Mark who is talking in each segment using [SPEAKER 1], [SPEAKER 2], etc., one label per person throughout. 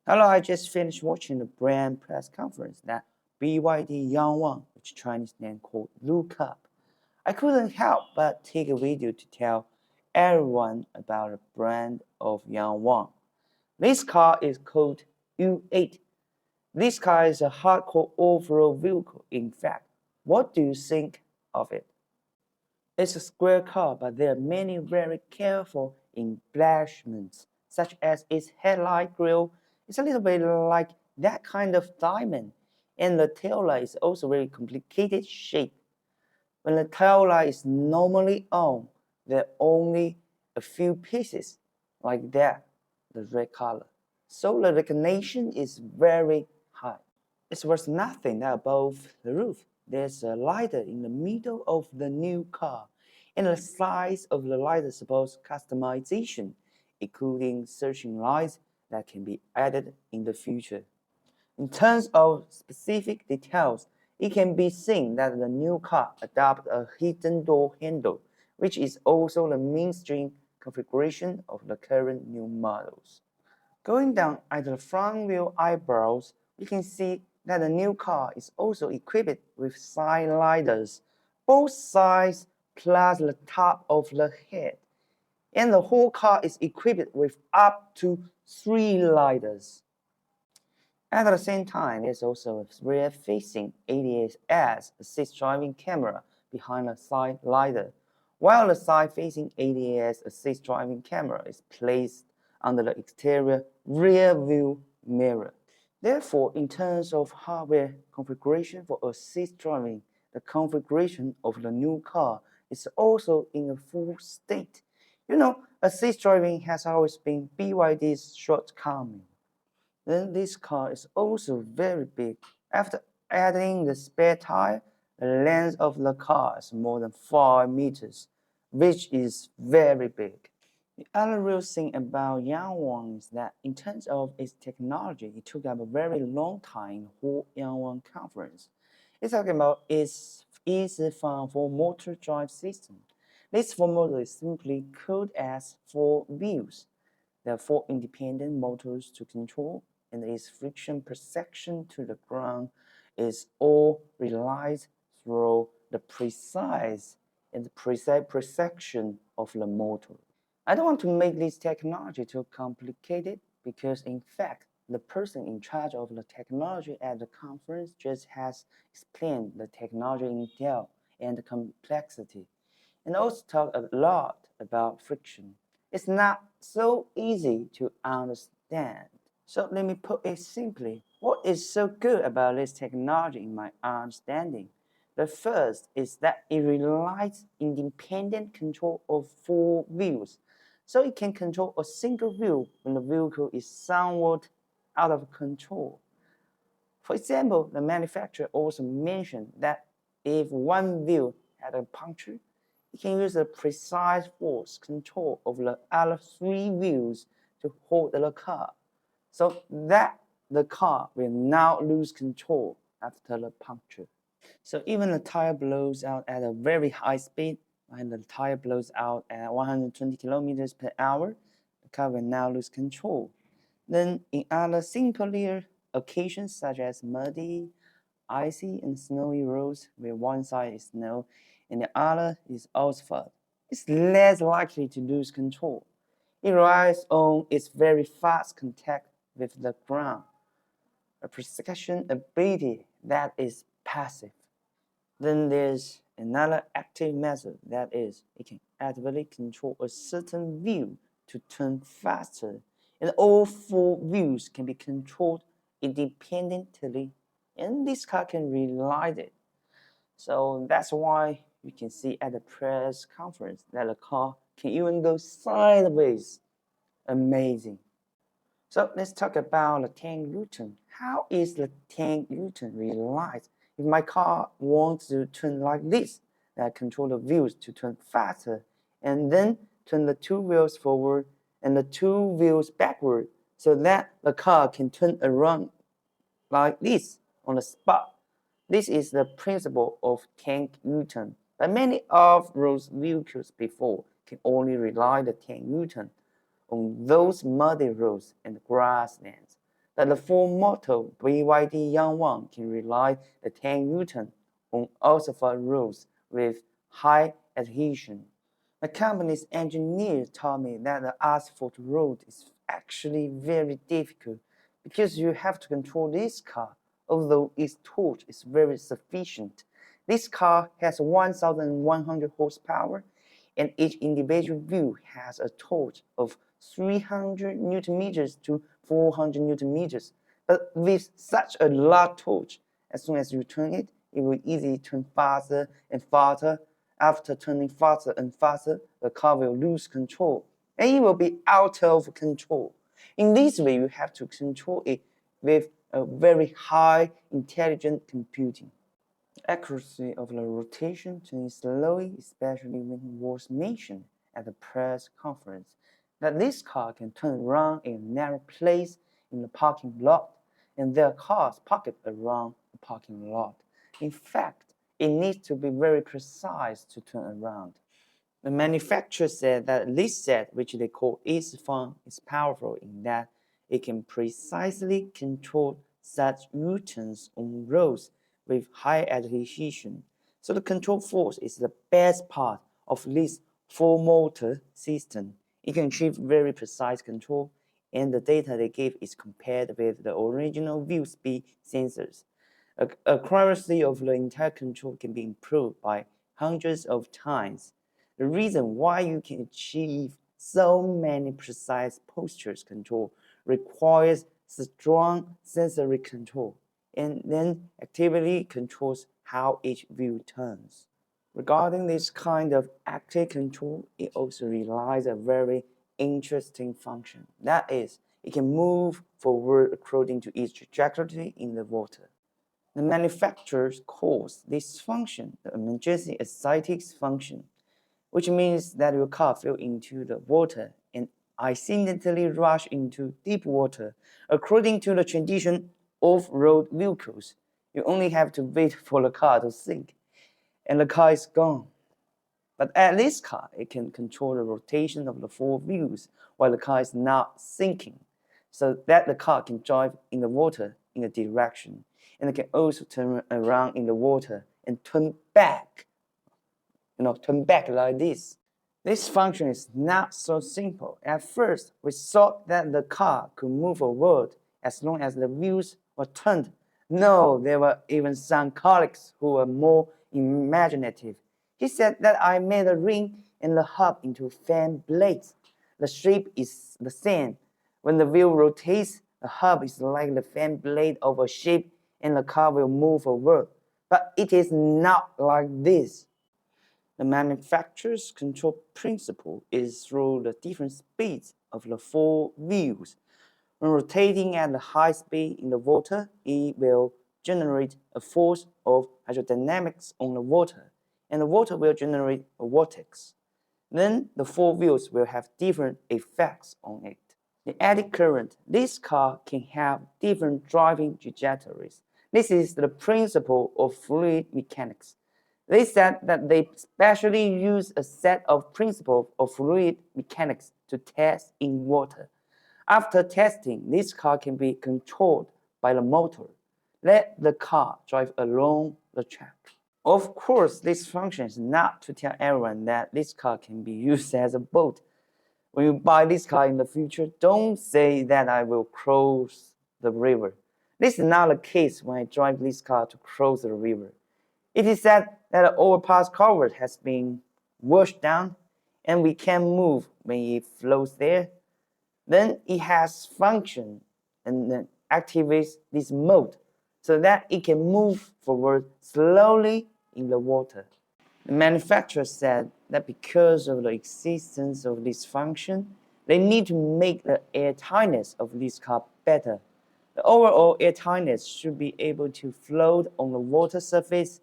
[SPEAKER 1] Hello, I just finished watching the brand press conference that BYD Yangwang, which Chinese name called Look Up. I couldn't help but take a video to tell everyone about the brand of Yangwang. This car is called U8. This car is a hardcore off-road vehicle. In fact, what do you think of it? It's a square car, but there are many very careful embellishments, such as its headlight grille. It's a little bit like that kind of diamond, and the tail light is also very complicated shape. When the tail light is normally on, there are only a few pieces like that, the red color. So the recognition is very high. It's worth nothing that above the roof there's a lighter in the middle of the new car, and the size of the lighter supports customization, including searching lights that can be added in the future. In terms of specific details, it can be seen that the new car adopts a hidden door handle, which is also the mainstream configuration of the current new models. Going down at the front wheel eyebrows, we can see that the new car is also equipped with side lidars, both sides plus the top of the head. And the whole car is equipped with up to 3 lidars. At the same time, there's also a rear-facing ADAS assist driving camera behind the side lidar, while the side-facing ADAS assist driving camera is placed under the exterior rear view mirror. Therefore, in terms of hardware configuration for assist driving, the configuration of the new car is also in a full state. Assist driving has always been BYD's shortcoming. Then this car is also very big. After adding the spare tire, the length of the car is more than 5 meters, which is very big. The other real thing about Yangwang is that in terms of its technology, it took up a very long time in the whole Yangwang conference. It's talking about its YISIFANG for motor drive system. This formula is simply called as 4 wheels. There are 4 independent motors to control, and its friction perception to the ground is all realized through the precise perception of the motor. I don't want to make this technology too complicated because, in fact, the person in charge of the technology at the conference just has explained the technology in detail and the complexity, and also talked a lot about friction. It's not so easy to understand. So let me put it simply. What is so good about this technology in my understanding? The first is that it relies independent control of 4 wheels. So it can control a single wheel when the vehicle is somewhat out of control. For example, the manufacturer also mentioned that if one wheel had a puncture, it can use a precise force control of the other 3 wheels to hold the car, so that the car will not lose control after the puncture. So even the tire blows out at a very high speed, and the tire blows out at 120 kilometers per hour, the car will now lose control. Then in other simpler occasions such as muddy, icy, and snowy roads where one side is snow and the other is asphalt, it's less likely to lose control. It relies on its very fast contact with the ground, a perception ability that is passive. Then there's another active method, that is, it can actively control a certain wheel to turn faster, and all 4 wheels can be controlled independently, and this car can realize it. So that's why you can see at the press conference that the car can even go sideways. Amazing. So let's talk about the 10 U-turn. How is the 10 U-turn realized? If my car wants to turn like this, I control the wheels to turn faster, and then turn the 2 wheels forward and the 2 wheels backward, so that the car can turn around like this on the spot. This is the principle of 10 U-turn. But many off-road vehicles before can only rely the 10 U-turn on those muddy roads and grasslands. that the Ford model BYD Yangwang can rely the 10 Newton on asphalt roads with high adhesion. The company's engineers told me that the asphalt road is actually very difficult because you have to control this car, although its torque is very sufficient. This car has 1,100 horsepower, and each individual wheel has a torque of 300 newton meters to 400 newton meters. But with such a large torque, as soon as you turn it, it will easily turn faster and faster. After turning faster and faster, the car will lose control, and it will be out of control. In this way, you have to control it with a very high intelligent computing. Accuracy of the rotation turning slowly, especially when it was mentioned at the press conference that this car can turn around in a narrow place in the parking lot, and there are cars parked around the parking lot. In fact, it needs to be very precise to turn around. The manufacturer said that this set, which they call YISIFANG, is powerful in that it can precisely control such U-turns on roads with high adhesion. So the control force is the best part of this four-motor system. It can achieve very precise control, and the data they give is compared with the original wheel speed sensors. Accuracy of the entire control can be improved by hundreds of times. The reason why you can achieve so many precise postures control requires strong sensory control, and then actively controls how each wheel turns. Regarding this kind of active control, it also relies on a very interesting function. That is, it can move forward according to its trajectory in the water. The manufacturers calls this function the emergency ascetics function, which means that your car fell into the water and accidentally rushed into deep water. According to the tradition of road vehicles, you only have to wait for the car to sink, and the car is gone. But at this car, it can control the rotation of the four wheels while the car is not sinking, so that the car can drive in the water in a direction, and it can also turn around in the water and turn back, turn back like this. This function is not so simple. At first, we thought that the car could move forward as long as the wheels were turned. No, there were even some colleagues who were more imaginative. He said that I made the ring and the hub into fan blades. The shape is the same. When the wheel rotates, the hub is like the fan blade of a ship and the car will move forward. But it is not like this. The manufacturer's control principle is through the different speeds of the four wheels. When rotating at a high speed in the water, it will generate a force of hydrodynamics on the water, and the water will generate a vortex. Then the four wheels will have different effects on it. The eddy current. This car can have different driving trajectories. This is the principle of fluid mechanics. They said that they specially use a set of principles of fluid mechanics to test in water. After testing, this car can be controlled by the motor. Let the car drive along the track. Of course, this function is not to tell everyone that this car can be used as a boat. When you buy this car in the future, don't say that I will cross the river. This is not the case when I drive this car to cross the river. It is said that the overpass cover has been washed down and we can move when it floats there. Then it has function and then activates this mode so that it can move forward slowly in the water. The manufacturer said that because of the existence of this function, they need to make the airtightness of this car better. The overall airtightness should be able to float on the water surface,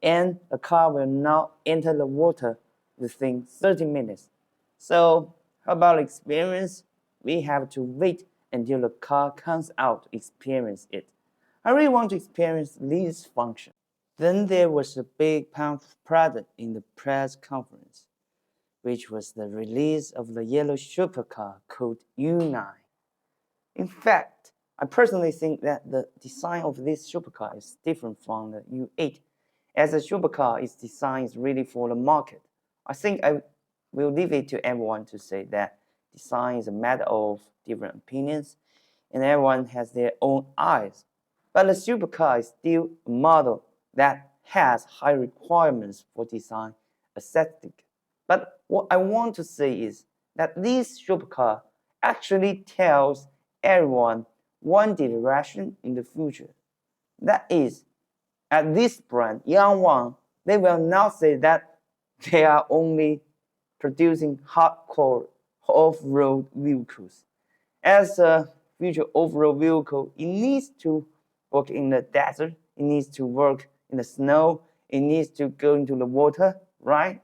[SPEAKER 1] and the car will not enter the water within 30 minutes. So, how about experience? We have to wait until the car comes out to experience it. I really want to experience this function. Then there was a big product in the press conference, which was the release of the yellow supercar called U9. In fact, I personally think that the design of this supercar is different from the U8, as a supercar, its design is really for the market. I think I will leave it to everyone to say that design is a matter of different opinions, and everyone has their own eyes. But the supercar is still a model that has high requirements for design aesthetic. But what I want to say is that this supercar actually tells everyone one direction in the future. That is, at this brand, Yangwang, they will not say that they are only producing hardcore off-road vehicles. As a future off-road vehicle, it needs to work in the desert, it needs to work in the snow, it needs to go into the water, right?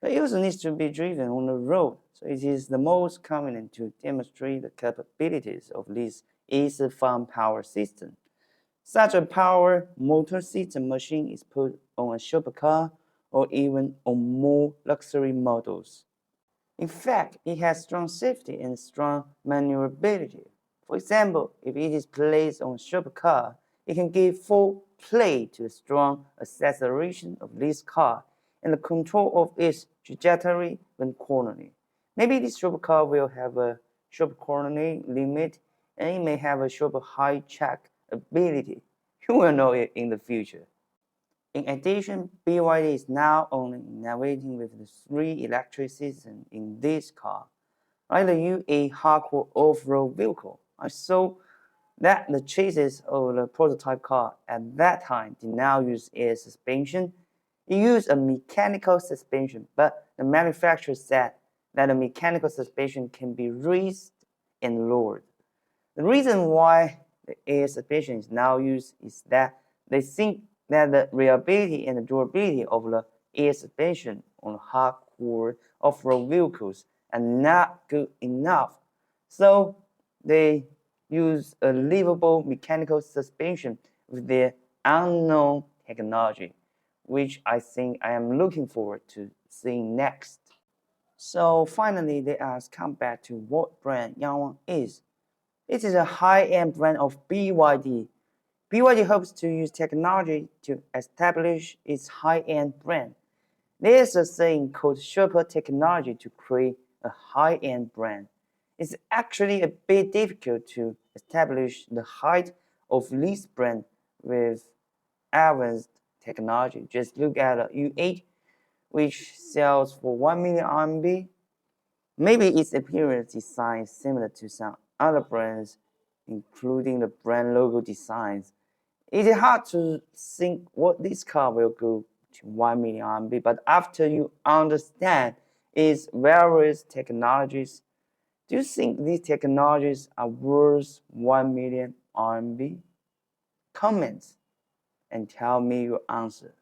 [SPEAKER 1] But it also needs to be driven on the road. So it is the most convenient to demonstrate the capabilities of this YISIFANG power system. Such a power motor system machine is put on a supercar or even on more luxury models. In fact, it has strong safety and strong maneuverability. For example, if it is placed on a supercar, it can give full play to the strong acceleration of this car and the control of its trajectory when cornering. Maybe this supercar will have a sharp cornering limit and it may have a sharp high check ability. You will know it in the future. In addition, BYD is now only innovating with the 3 electric system in this car. Like the U8 hardcore off-road vehicle, I saw that the chassis of the prototype car at that time did not use air suspension. It used a mechanical suspension, but the manufacturer said that the mechanical suspension can be raised and lowered. The reason why the air suspension is now used is that they think that the reliability and the durability of the air suspension on hardcore off-road vehicles are not good enough. So they use a livable mechanical suspension with their unknown technology, which I think I am looking forward to seeing next. So finally, let us come back to what brand Yangwang is. It is a high-end brand of BYD. BYD hopes to use technology to establish its high-end brand. There is a saying called Sherpa technology to create a high-end brand. It's actually a bit difficult to establish the height of this brand with advanced technology. Just look at a U8, which sells for 1 million RMB. Maybe its appearance design is similar to some other brands, including the brand logo designs. It is hard to think what this car will go to 1 million RMB, but after you understand its various technologies, do you think these technologies are worth 1 million RMB? Comment and tell me your answer.